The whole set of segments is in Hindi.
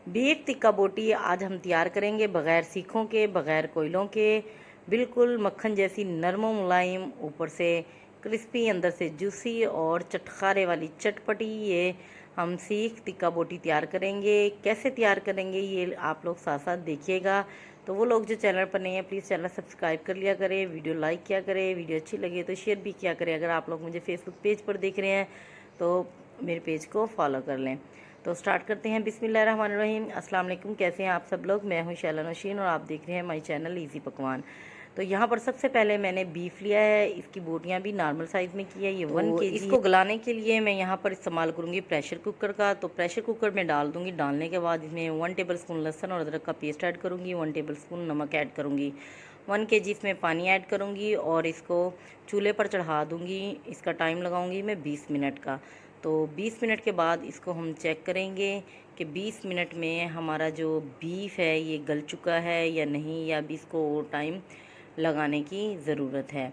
बीफ टिक्का बोटी आज हम तैयार करेंगे बग़ैर सीखों के, बग़ैर कोयलों के। बिल्कुल मक्खन जैसी नरम व मुलायम, ऊपर से क्रिस्पी, अंदर से जूसी और चटखारे वाली चटपटी ये हम सीख टिक्का बोटी तैयार करेंगे। कैसे तैयार करेंगे ये आप लोग साथ साथ देखिएगा। तो वो लोग जो चैनल पर नहीं है प्लीज़ चैनल सब्सक्राइब कर लिया करें, वीडियो लाइक किया करें, वीडियो अच्छी लगे तो शेयर भी किया करें। अगर आप लोग मुझे फेसबुक पेज पर देख रहे हैं तो मेरे पेज को फॉलो कर लें। तो स्टार्ट करते हैं। बिस्मिल्लाहिर्रहमानिर्रहीम। अस्सलाम वालेकुम, कैसे हैं आप सब लोग। मैं हूं शैला नौशीन और आप देख रहे हैं माई चैनल इजी पकवान। तो यहाँ पर सबसे पहले मैंने बीफ लिया है, इसकी बोटियाँ भी नॉर्मल साइज़ में की है, ये 1 kg। इसको गलाने के लिए मैं यहाँ पर इस्तेमाल करूँगी प्रेशर कुकर का। तो प्रेशर कुकर में डाल दूँगी। डालने के बाद इसमें 1 टेबलस्पून लहसुन और अदरक का पेस्ट ऐड करूँगी, 1 टेबलस्पून नमक ऐड करूँगी, 1 kg इसमें पानी ऐड करूँगी और इसको चूल्हे पर चढ़ा दूँगी। इसका टाइम लगाऊँगी मैं 20 मिनट का। तो 20 मिनट के बाद इसको हम चेक करेंगे कि 20 मिनट में हमारा जो बीफ है ये गल चुका है या नहीं, या अभी इसको और टाइम लगाने की ज़रूरत है।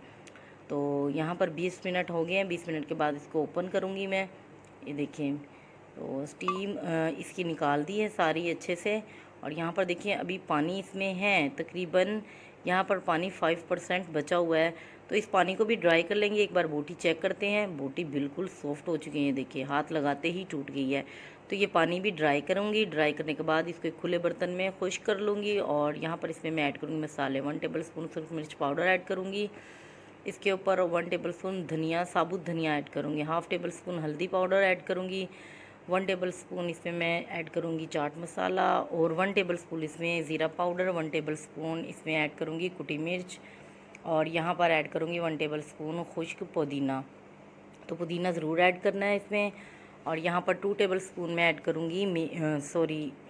तो यहाँ पर 20 मिनट हो गए हैं। 20 मिनट के बाद इसको ओपन करूँगी मैं। ये देखें, तो स्टीम इसकी निकाल दी है सारी अच्छे से। और यहाँ पर देखिए अभी पानी इसमें है तकरीबन, यहाँ पर पानी 5% बचा हुआ है। तो इस पानी को भी ड्राई कर लेंगे। एक बार बोटी चेक करते हैं। बोटी बिल्कुल सॉफ्ट हो चुकी है, देखिए हाथ लगाते ही टूट गई है। तो ये पानी भी ड्राई करूँगी। ड्राई करने के बाद इसको एक खुले बर्तन में खुश्क कर लूँगी। और यहाँ पर इसमें मैं ऐड करूँगी मसाले। 1 टेबलस्पून सूखी मिर्च पाउडर ऐड करूँगी। इसके ऊपर 1 टेबलस्पून धनिया, साबुत धनिया ऐड करूँगी। 1/2 टेबलस्पून हल्दी पाउडर ऐड करूँगी। 1 टेबलस्पून इसमें मैं ऐड करूँगी चाट मसाला और 1 टेबलस्पून इसमें ज़ीरा पाउडर, 1 टेबलस्पून इसमें ऐड करूँगी कुटी मिर्च और यहाँ पर ऐड करूँगी 1 टेबलस्पून खुश्क पुदीना। तो पुदीना ज़रूर ऐड करना है इसमें। और यहाँ पर 2 टेबलस्पून मैं ऐड करूँगी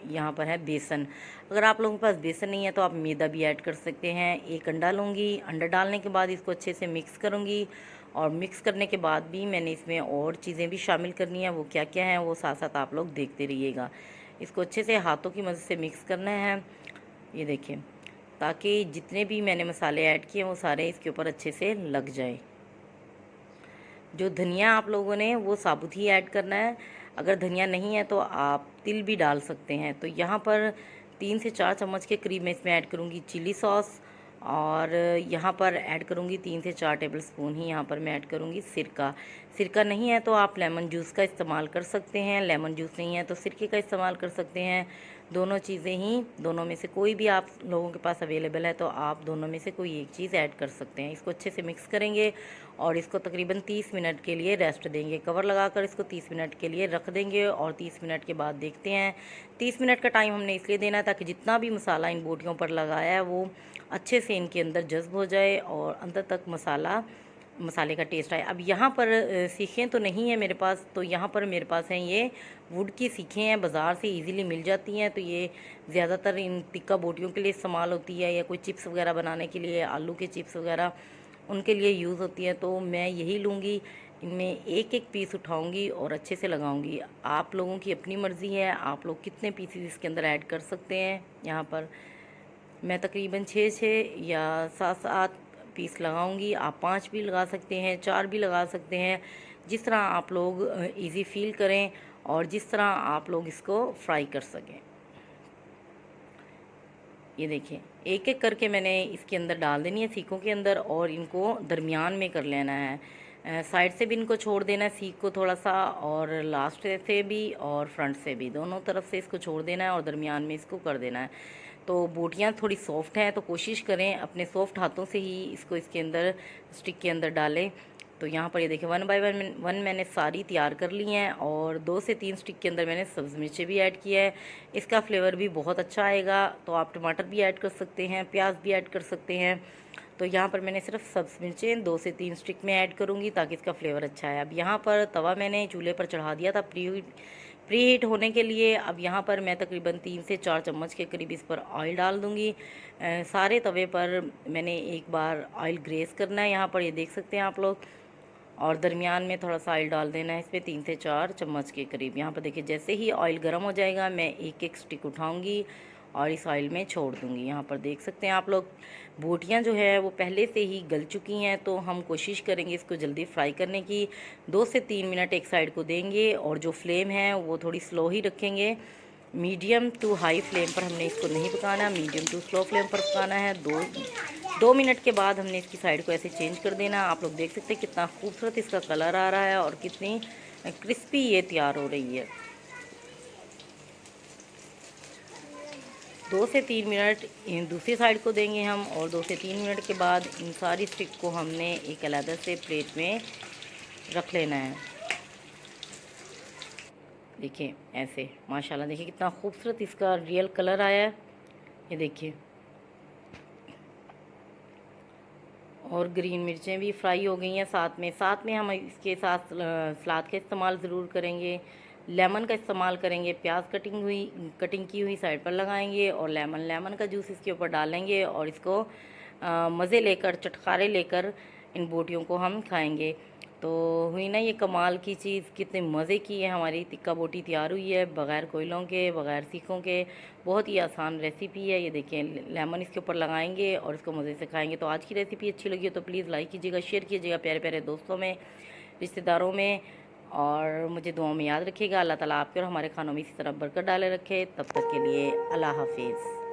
यहाँ पर है बेसन। अगर आप लोगों के पास बेसन नहीं है तो आप मैदा भी ऐड कर सकते हैं। एक अंडा लूँगी। अंडा डालने के बाद इसको अच्छे से मिक्स करूँगी। और मिक्स करने के बाद भी मैंने इसमें और चीज़ें भी शामिल करनी है। वो क्या क्या हैं वो साथ साथ आप लोग देखते रहिएगा। इसको अच्छे से हाथों की मदद से मिक्स करना है, ये देखें, ताकि जितने भी मैंने मसाले ऐड किए वो सारे इसके ऊपर अच्छे से लग जाए। जो धनिया आप लोगों ने वो साबुत ही ऐड करना है। अगर धनिया नहीं है तो आप तिल भी डाल सकते हैं। तो यहाँ पर 3 से 4 चम्मच के करीब मैं इसमें ऐड करूँगी चिली सॉस। और यहाँ पर ऐड करूँगी 3 से 4 टेबलस्पून ही यहाँ पर मैं ऐड करूँगी सिरका। सिरका नहीं है तो आप लेमन जूस का इस्तेमाल कर सकते हैं। लेमन जूस नहीं है तो सिरके का इस्तेमाल कर सकते हैं। दोनों चीज़ें ही, दोनों में से कोई भी आप लोगों के पास अवेलेबल है तो आप दोनों में से कोई एक चीज़ ऐड कर सकते हैं। इसको अच्छे से मिक्स करेंगे और इसको तकरीबन 30 मिनट के लिए रेस्ट देंगे। कवर लगाकर इसको 30 मिनट के लिए रख देंगे और 30 मिनट के बाद देखते हैं। 30 मिनट का टाइम हमने इसलिए देना है ताकि जितना भी मसाला इन बोटियों पर लगाया है वो अच्छे से इनके अंदर जज्ब हो जाए और अंदर तक मसाले का टेस्ट आए। अब यहाँ पर सीखें तो नहीं है मेरे पास, तो यहाँ पर मेरे पास हैं ये वुड की सीखें हैं, बाज़ार से इजीली मिल जाती हैं। तो ये ज़्यादातर इन टिक्का बोटियों के लिए इस्तेमाल होती है, या कोई चिप्स वगैरह बनाने के लिए, आलू के चिप्स वगैरह उनके लिए यूज़ होती है। तो मैं यही लूँगी। इनमें एक एक पीस उठाऊँगी और अच्छे से लगाऊँगी। आप लोगों की अपनी मर्ज़ी है, आप लोग कितने पीसेस इसके अंदर ऐड कर सकते हैं। यहाँ पर मैं तकरीबन 6 या 7 पीस लगाऊंगी। आप 5 भी लगा सकते हैं, 4 भी लगा सकते हैं, जिस तरह आप लोग इजी फील करें और जिस तरह आप लोग इसको फ्राई कर सकें। ये देखिए एक एक करके मैंने इसके अंदर डाल देनी है सीखों के अंदर और इनको दरमियान में कर लेना है। साइड से भी इनको छोड़ देना है सीख को थोड़ा सा, और लास्ट से भी और फ्रंट से भी, दोनों तरफ से इसको छोड़ देना है और दरमियान में इसको कर देना है। तो बोटियाँ थोड़ी सॉफ्ट हैं तो कोशिश करें अपने सॉफ्ट हाथों से ही इसको इसके अंदर स्टिक के अंदर डालें। तो यहाँ पर ये देखिए 1 बाय 1 मैंने सारी तैयार कर ली हैं और 2 से 3 स्टिक के अंदर मैंने सब्ज़ मिर्चें भी ऐड किया है। इसका फ्लेवर भी बहुत अच्छा आएगा। तो आप टमाटर भी ऐड कर सकते हैं, प्याज भी ऐड कर सकते हैं। तो यहाँ पर मैंने सिर्फ सब्ज़ मिर्चें 2 से 3 स्टिक में ऐड करूँगी ताकि इसका फ्लेवर अच्छा है। अब यहाँ पर तवा मैंने चूल्हे पर चढ़ा दिया था प्री हीट होने के लिए। अब यहाँ पर मैं तकरीबन 3 से 4 चम्मच के करीब इस पर ऑयल डाल दूँगी। सारे तवे पर मैंने एक बार ऑयल ग्रेस करना है, यहाँ पर ये देख सकते हैं आप लोग। और दरमियान में थोड़ा सा ऑयल डाल देना है, इस पर 3 से 4 चम्मच के करीब। यहाँ पर देखिए जैसे ही ऑयल गर्म हो जाएगा मैं एक एक स्टिक उठाऊँगी और इस ऑयल में छोड़ दूँगी। यहाँ पर देख सकते हैं आप लोग बोटियाँ जो है वो पहले से ही गल चुकी हैं। तो हम कोशिश करेंगे इसको जल्दी फ्राई करने की। 2 से 3 मिनट एक साइड को देंगे और जो फ्लेम है वो थोड़ी स्लो ही रखेंगे मीडियम टू हाई फ्लेम पर हमने इसको नहीं पकाना, मीडियम टू स्लो फ्लेम पर पकाना है। 2 मिनट के बाद हमने इसकी साइड को ऐसे चेंज कर देना। आप लोग देख सकते हैं कितना खूबसूरत इसका कलर आ रहा है और कितनी क्रिस्पी ये तैयार हो रही है। 2 से 3 मिनट इन दूसरी साइड को देंगे हम, और 2 से 3 मिनट के बाद इन सारी स्टिक को हमने एक अलग से प्लेट में रख लेना है। देखिए ऐसे माशाल्लाह, देखिए कितना खूबसूरत इसका रियल कलर आया है, ये देखिए। और ग्रीन मिर्चें भी फ्राई हो गई हैं साथ में हम इसके साथ सलाद का इस्तेमाल ज़रूर करेंगे, लेमन का इस्तेमाल करेंगे। प्याज कटिंग की हुई साइड पर लगाएंगे और लेमन का जूस इसके ऊपर डालेंगे और इसको मज़े लेकर, चटखारे लेकर इन बोटियों को हम खाएंगे। तो हुई ना ये कमाल की चीज़, कितने मज़े की है हमारी टिक्का बोटी तैयार हुई है, बग़ैर कोयलों के, बग़ैर सीखों के। बहुत ही आसान रेसिपी है ये। देखिए लेमन इसके ऊपर लगाएंगे और इसको मज़े से खाएंगे। तो आज की रेसिपी अच्छी लगी हो तो प्लीज़ लाइक कीजिएगा, शेयर कीजिएगा प्यारे प्यारे दोस्तों में, रिश्तेदारों में, और मुझे दुआओं में याद रखिएगा। अल्लाह ताला आपके और हमारे खानों में इसी तरह बरकत डाले रखे। तब तक के लिए अल्लाह हाफिज़।